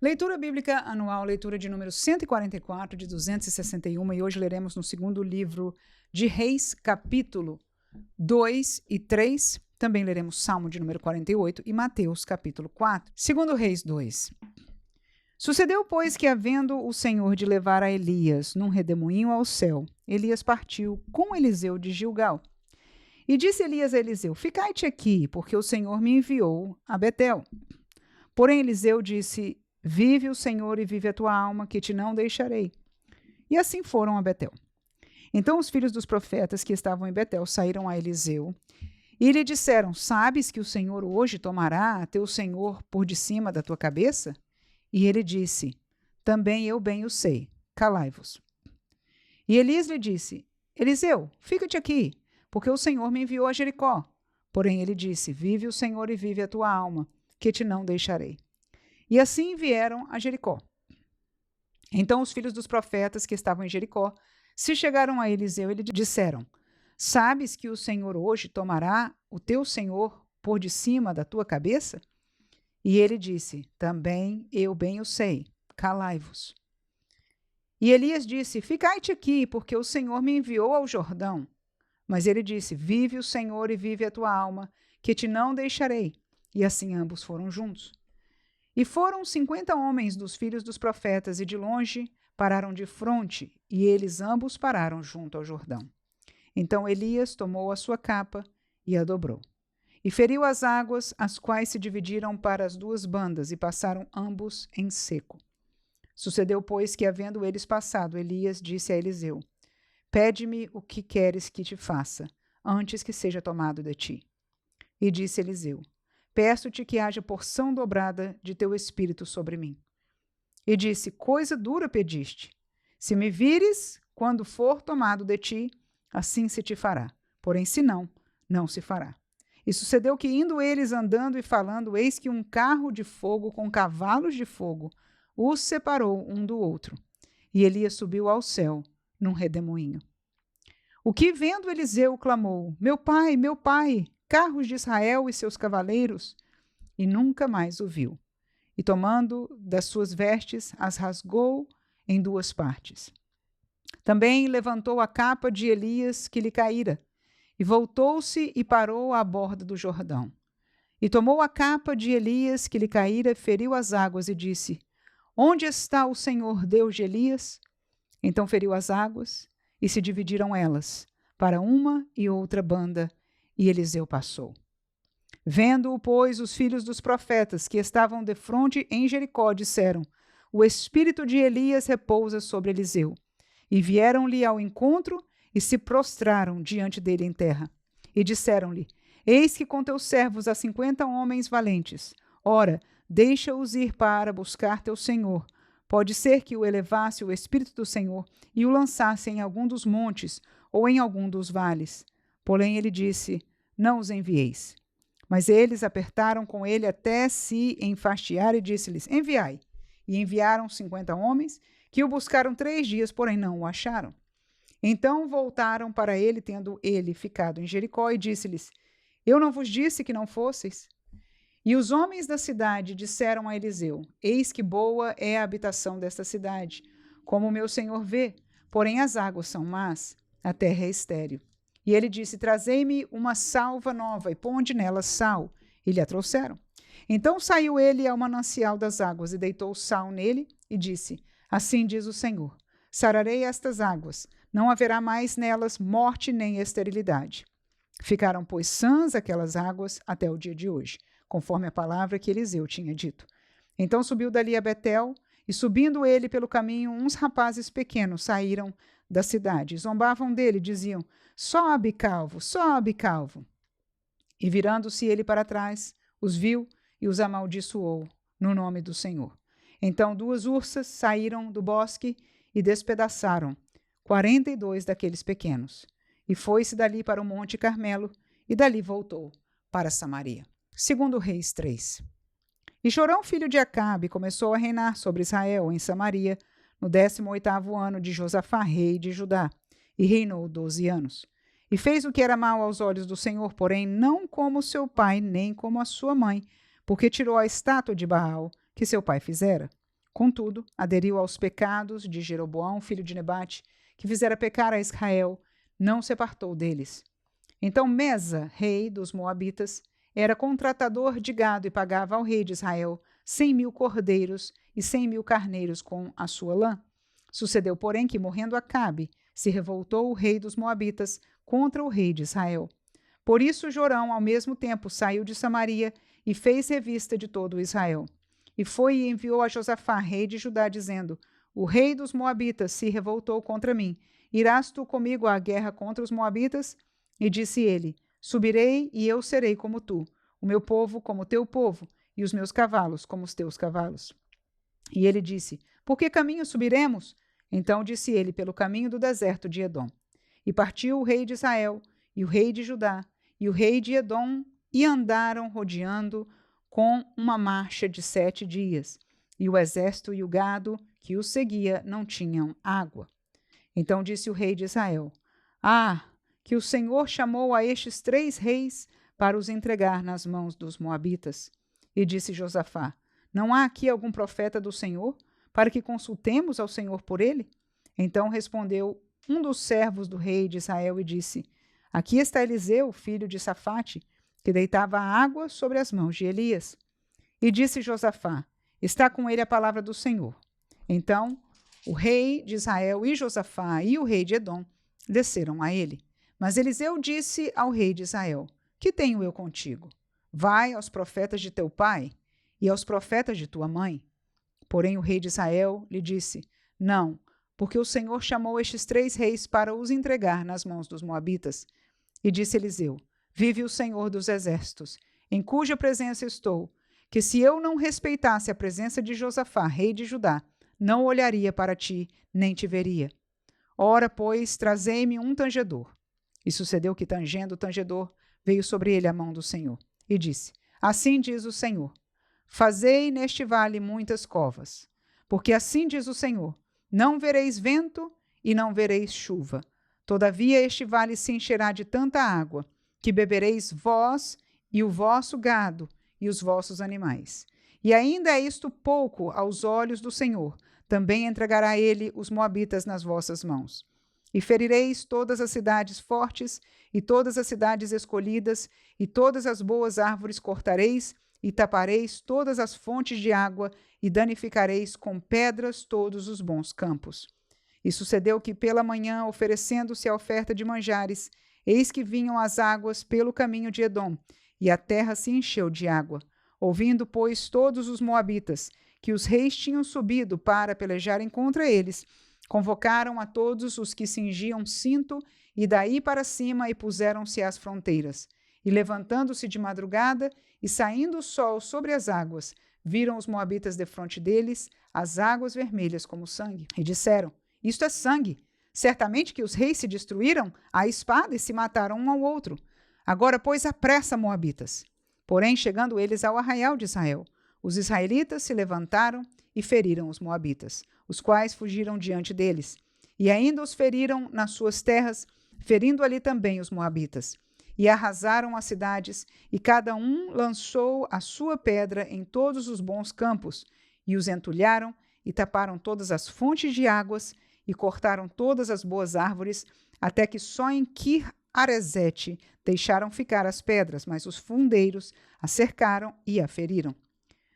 Leitura Bíblica Anual, leitura de número 144, de 261, e hoje leremos no segundo livro de Reis, capítulo 2 e 3. Também leremos Salmo de número 48 e Mateus, capítulo 4. Segundo Reis 2. Sucedeu, pois, que, havendo o Senhor de levar a Elias num redemoinho ao céu, Elias partiu com Eliseu de Gilgal. E disse Elias a Eliseu: Ficai-te aqui, porque o Senhor me enviou a Betel. Porém Eliseu disse: Vive o Senhor e vive a tua alma, que te não deixarei. E assim foram a Betel. Então os filhos dos profetas que estavam em Betel saíram a Eliseu e lhe disseram: Sabes que o Senhor hoje tomará a teu senhor por de cima da tua cabeça? E ele disse: Também eu bem o sei, calai-vos. E Elias lhe disse: Eliseu, fica-te aqui, porque o Senhor me enviou a Jericó. Porém ele disse: Vive o Senhor e vive a tua alma, que te não deixarei. E assim vieram a Jericó. Então os filhos dos profetas que estavam em Jericó se chegaram a Eliseu e lhe disseram: Sabes que o Senhor hoje tomará o teu senhor por de cima da tua cabeça? E ele disse: Também eu bem o sei, calai-vos. E Elias disse: Ficai-te aqui, porque o Senhor me enviou ao Jordão. Mas ele disse: Vive o Senhor e vive a tua alma, que te não deixarei. E assim ambos foram juntos. E foram 50 homens dos filhos dos profetas, e de longe pararam de fronte, e eles ambos pararam junto ao Jordão. Então Elias tomou a sua capa e a dobrou. E feriu as águas, as quais se dividiram para as duas bandas, e passaram ambos em seco. Sucedeu, pois, que, havendo eles passado, Elias disse a Eliseu: Pede-me o que queres que te faça, antes que seja tomado de ti. E disse Eliseu: Peço-te que haja porção dobrada de teu espírito sobre mim. E disse: Coisa dura pediste. Se me vires, quando for tomado de ti, assim se te fará. Porém, se não, não se fará. E sucedeu que, indo eles andando e falando, eis que um carro de fogo com cavalos de fogo os separou um do outro. E Elias subiu ao céu num redemoinho. O que, vendo Eliseu, clamou: Meu pai, carros de Israel e seus cavaleiros, e nunca mais o viu. E tomando das suas vestes, as rasgou em duas partes. Também levantou a capa de Elias que lhe caíra, e voltou-se e parou à borda do Jordão. E tomou a capa de Elias que lhe caíra, feriu as águas e disse: Onde está o Senhor Deus de Elias? Então feriu as águas, e se dividiram elas, para uma e outra banda, e Eliseu passou. Vendo-o, pois, os filhos dos profetas que estavam defronte em Jericó disseram: O espírito de Elias repousa sobre Eliseu. E vieram-lhe ao encontro e se prostraram diante dele em terra. E disseram-lhe: Eis que com teus servos há 50 homens valentes. Ora, deixa-os ir para buscar teu senhor. Pode ser que o elevasse o espírito do Senhor e o lançasse em algum dos montes ou em algum dos vales. Porém ele disse: Não os envieis. Mas eles apertaram com ele até se enfastiar e disse-lhes: Enviai. E enviaram 50 homens, que o buscaram 3 dias, porém não o acharam. Então voltaram para ele, tendo ele ficado em Jericó, e disse-lhes: Eu não vos disse que não fosseis? E os homens da cidade disseram a Eliseu: Eis que boa é a habitação desta cidade, como o meu senhor vê, porém as águas são más, a terra é estéril. E ele disse: Trazei-me uma salva nova e ponde nela sal. E lhe a trouxeram. Então saiu ele ao manancial das águas e deitou sal nele e disse: Assim diz o Senhor: Sararei estas águas, não haverá mais nelas morte nem esterilidade. Ficaram, pois, sãs aquelas águas até o dia de hoje, conforme a palavra que Eliseu tinha dito. Então subiu dali a Betel, e subindo ele pelo caminho, uns rapazes pequenos saíram da cidade, zombavam dele, diziam: Sobe, calvo, sobe, calvo. E virando-se ele para trás, os viu e os amaldiçoou no nome do Senhor. Então 2 ursas saíram do bosque e despedaçaram 42 daqueles pequenos. E foi-se dali para o monte Carmelo, e dali voltou para Samaria. Segundo Reis 3. E Jorão, filho de Acabe, começou a reinar sobre Israel em Samaria, no 18º ano de Josafá, rei de Judá, e reinou 12 anos. E fez o que era mal aos olhos do Senhor, porém não como seu pai, nem como a sua mãe, porque tirou a estátua de Baal que seu pai fizera. Contudo, aderiu aos pecados de Jeroboão, filho de Nebate, que fizera pecar a Israel, não se apartou deles. Então Mesa, rei dos Moabitas, era contratador de gado e pagava ao rei de Israel 100.000 cordeiros e 100.000 carneiros com a sua lã. Sucedeu, porém, que, morrendo Acabe, se revoltou o rei dos Moabitas contra o rei de Israel. Por isso Jorão, ao mesmo tempo, saiu de Samaria e fez revista de todo Israel. E foi e enviou a Josafá, rei de Judá, dizendo: O rei dos Moabitas se revoltou contra mim. Irás tu comigo à guerra contra os Moabitas? E disse ele: Subirei e eu serei como tu, o meu povo como teu povo, e os meus cavalos como os teus cavalos. E ele disse: Por que caminho subiremos? Então disse ele: Pelo caminho do deserto de Edom. E partiu o rei de Israel, e o rei de Judá, e o rei de Edom, e andaram rodeando com uma marcha de 7 dias. E o exército e o gado que os seguia não tinham água. Então disse o rei de Israel: que o Senhor chamou a estes 3 reis para os entregar nas mãos dos moabitas. E disse Josafá: Não há aqui algum profeta do Senhor, para que consultemos ao Senhor por ele? Então respondeu um dos servos do rei de Israel e disse: Aqui está Eliseu, filho de Safate, que deitava água sobre as mãos de Elias. E disse Josafá: Está com ele a palavra do Senhor. Então o rei de Israel e Josafá e o rei de Edom desceram a ele. Mas Eliseu disse ao rei de Israel: Que tenho eu contigo? Vai aos profetas de teu pai e aos profetas de tua mãe. Porém o rei de Israel lhe disse: Não, porque o Senhor chamou estes 3 reis para os entregar nas mãos dos moabitas. E disse Eliseu: Vive o Senhor dos exércitos, em cuja presença estou, que se eu não respeitasse a presença de Josafá, rei de Judá, não olharia para ti, nem te veria. Ora, pois, trazei-me um tangedor. E sucedeu que, tangendo o tangedor, veio sobre ele a mão do Senhor. E disse: Assim diz o Senhor: Fazei neste vale muitas covas. Porque assim diz o Senhor: Não vereis vento e não vereis chuva. Todavia este vale se encherá de tanta água, que bebereis vós e o vosso gado e os vossos animais. E ainda é isto pouco aos olhos do Senhor. Também entregará ele os moabitas nas vossas mãos. E ferireis todas as cidades fortes, e todas as cidades escolhidas, e todas as boas árvores cortareis, e tapareis todas as fontes de água, e danificareis com pedras todos os bons campos. E sucedeu que pela manhã, oferecendo-se a oferta de manjares, eis que vinham as águas pelo caminho de Edom, e a terra se encheu de água. Ouvindo, pois, todos os moabitas, que os reis tinham subido para pelejarem contra eles, convocaram a todos os que cingiam cinto, e daí para cima, e puseram-se às fronteiras. E levantando-se de madrugada, e saindo o sol sobre as águas, viram os moabitas defronte deles as águas vermelhas como sangue. E disseram: Isto é sangue. Certamente que os reis se destruíram à espada e se mataram um ao outro. Agora, pois, apressa, moabitas. Porém, chegando eles ao arraial de Israel, os israelitas se levantaram e feriram os moabitas, os quais fugiram diante deles. E ainda os feriram nas suas terras, ferindo ali também os moabitas. E arrasaram as cidades, e cada um lançou a sua pedra em todos os bons campos, e os entulharam, e taparam todas as fontes de águas, e cortaram todas as boas árvores, até que só em Kir-Haresete deixaram ficar as pedras, mas os fundeiros a cercaram e a feriram.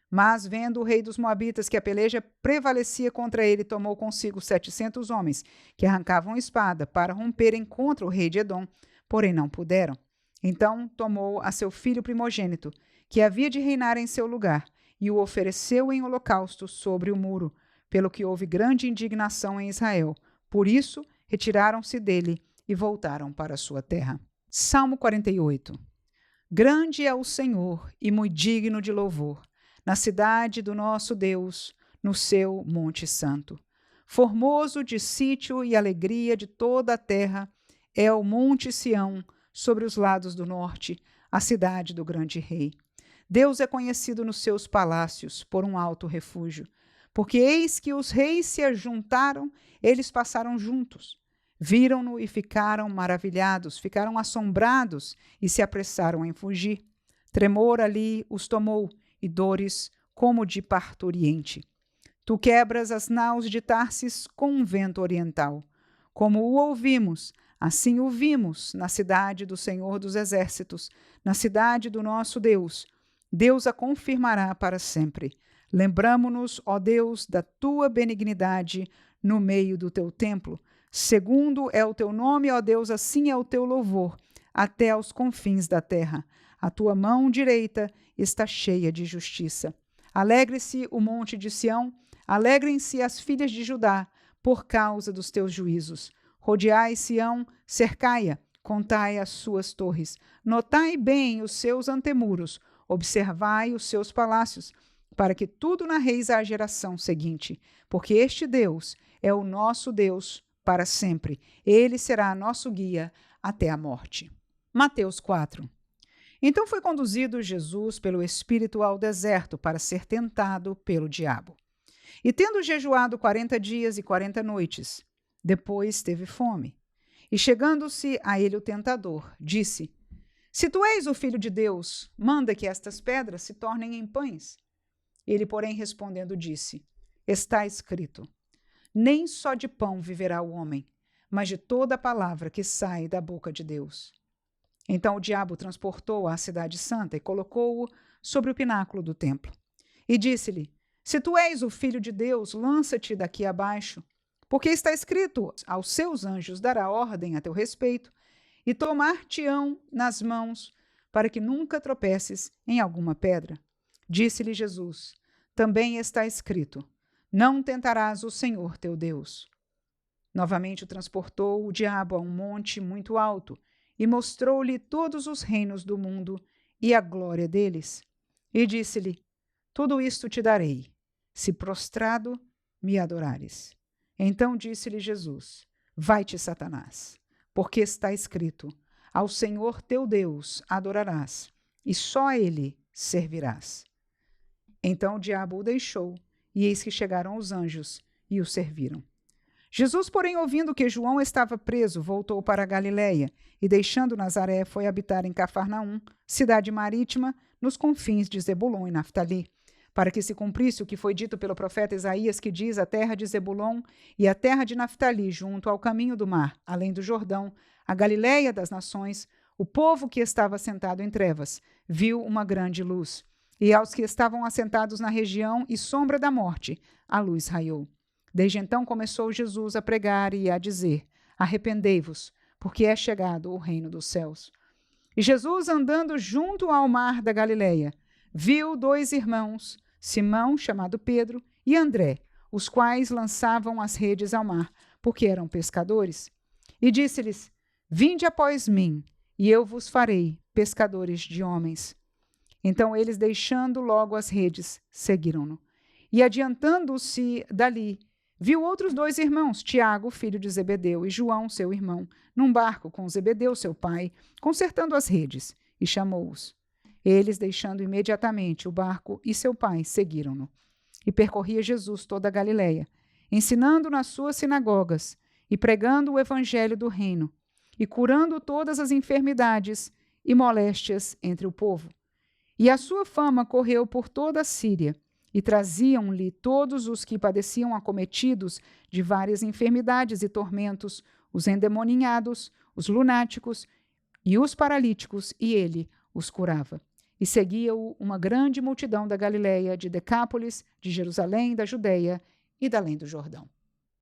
Mas, vendo o rei dos moabitas que a peleja prevalecia contra ele, tomou consigo 700 homens, que arrancavam espada para romperem contra o rei de Edom, porém não puderam. Então tomou a seu filho primogênito, que havia de reinar em seu lugar, e o ofereceu em holocausto sobre o muro, pelo que houve grande indignação em Israel. Por isso, retiraram-se dele e voltaram para a sua terra. Salmo 48. Grande é o Senhor e muito digno de louvor, na cidade do nosso Deus, no seu Monte Santo. Formoso de sítio e alegria de toda a terra é o Monte Sião, sobre os lados do norte, a cidade do grande rei. Deus é conhecido nos seus palácios por um alto refúgio, porque eis que os reis se ajuntaram, eles passaram juntos. Viram-no e ficaram maravilhados, ficaram assombrados e se apressaram em fugir. Tremor ali os tomou e dores como de parturiente. Tu quebras as naus de Tarsis com um vento oriental. Como o ouvimos, assim o vimos na cidade do Senhor dos Exércitos, na cidade do nosso Deus. Deus a confirmará para sempre. Lembramo-nos, ó Deus, da tua benignidade no meio do teu templo. Segundo é o teu nome, ó Deus, assim é o teu louvor, até aos confins da terra. A tua mão direita está cheia de justiça. Alegre-se o monte de Sião, alegrem-se as filhas de Judá, por causa dos teus juízos. Rodeai Sião, cercai-a, contai as suas torres. Notai bem os seus antemuros, observai os seus palácios, para que tudo narreis à geração seguinte, porque este Deus é o nosso Deus para sempre. Ele será nosso guia até a morte. Mateus 4. Então foi conduzido Jesus pelo Espírito ao deserto para ser tentado pelo diabo. E tendo jejuado 40 dias e 40 noites, depois teve fome. E chegando-se a ele o tentador, disse: Se tu és o Filho de Deus, manda que estas pedras se tornem em pães. Ele, porém, respondendo, disse: Está escrito: Nem só de pão viverá o homem, mas de toda a palavra que sai da boca de Deus. Então o diabo transportou-o à cidade santa e colocou-o sobre o pináculo do templo. E disse-lhe: Se tu és o Filho de Deus, lança-te daqui abaixo, porque está escrito: Aos seus anjos dará ordem a teu respeito, e tomar-te-ão nas mãos, para que nunca tropeces em alguma pedra. Disse-lhe Jesus: Também está escrito: Não tentarás o Senhor teu Deus. Novamente o transportou o diabo a um monte muito alto, e mostrou-lhe todos os reinos do mundo e a glória deles. E disse-lhe: Tudo isto te darei, se prostrado me adorares. Então disse-lhe Jesus: Vai-te, Satanás, porque está escrito: Ao Senhor teu Deus adorarás, e só a ele servirás. Então o diabo o deixou, e eis que chegaram os anjos e o serviram. Jesus, porém, ouvindo que João estava preso, voltou para a Galiléia, e deixando Nazaré, foi habitar em Cafarnaum, cidade marítima, nos confins de Zebulon e Naftali, para que se cumprisse o que foi dito pelo profeta Isaías, que diz: A terra de Zebulon e a terra de Naftali, junto ao caminho do mar, além do Jordão, a Galiléia das nações, o povo que estava sentado em trevas viu uma grande luz, e aos que estavam assentados na região e sombra da morte, a luz raiou. Desde então começou Jesus a pregar e a dizer: Arrependei-vos, porque é chegado o reino dos céus. E Jesus, andando junto ao mar da Galileia, viu dois irmãos, Simão, chamado Pedro, e André, os quais lançavam as redes ao mar, porque eram pescadores. E disse-lhes: Vinde após mim, e eu vos farei pescadores de homens. Então eles, deixando logo as redes, seguiram-no. E adiantando-se dali, viu outros dois irmãos, Tiago, filho de Zebedeu, e João, seu irmão, num barco com Zebedeu, seu pai, consertando as redes, e chamou-os. Eles, deixando imediatamente o barco e seu pai, seguiram-no. E percorria Jesus toda a Galiléia, ensinando nas suas sinagogas, e pregando o evangelho do reino, e curando todas as enfermidades e moléstias entre o povo. E a sua fama correu por toda a Síria, e traziam-lhe todos os que padeciam acometidos de várias enfermidades e tormentos, os endemoninhados, os lunáticos e os paralíticos, e ele os curava. E seguia-o uma grande multidão da Galiléia, de Decápolis, de Jerusalém, da Judéia e da além do Jordão.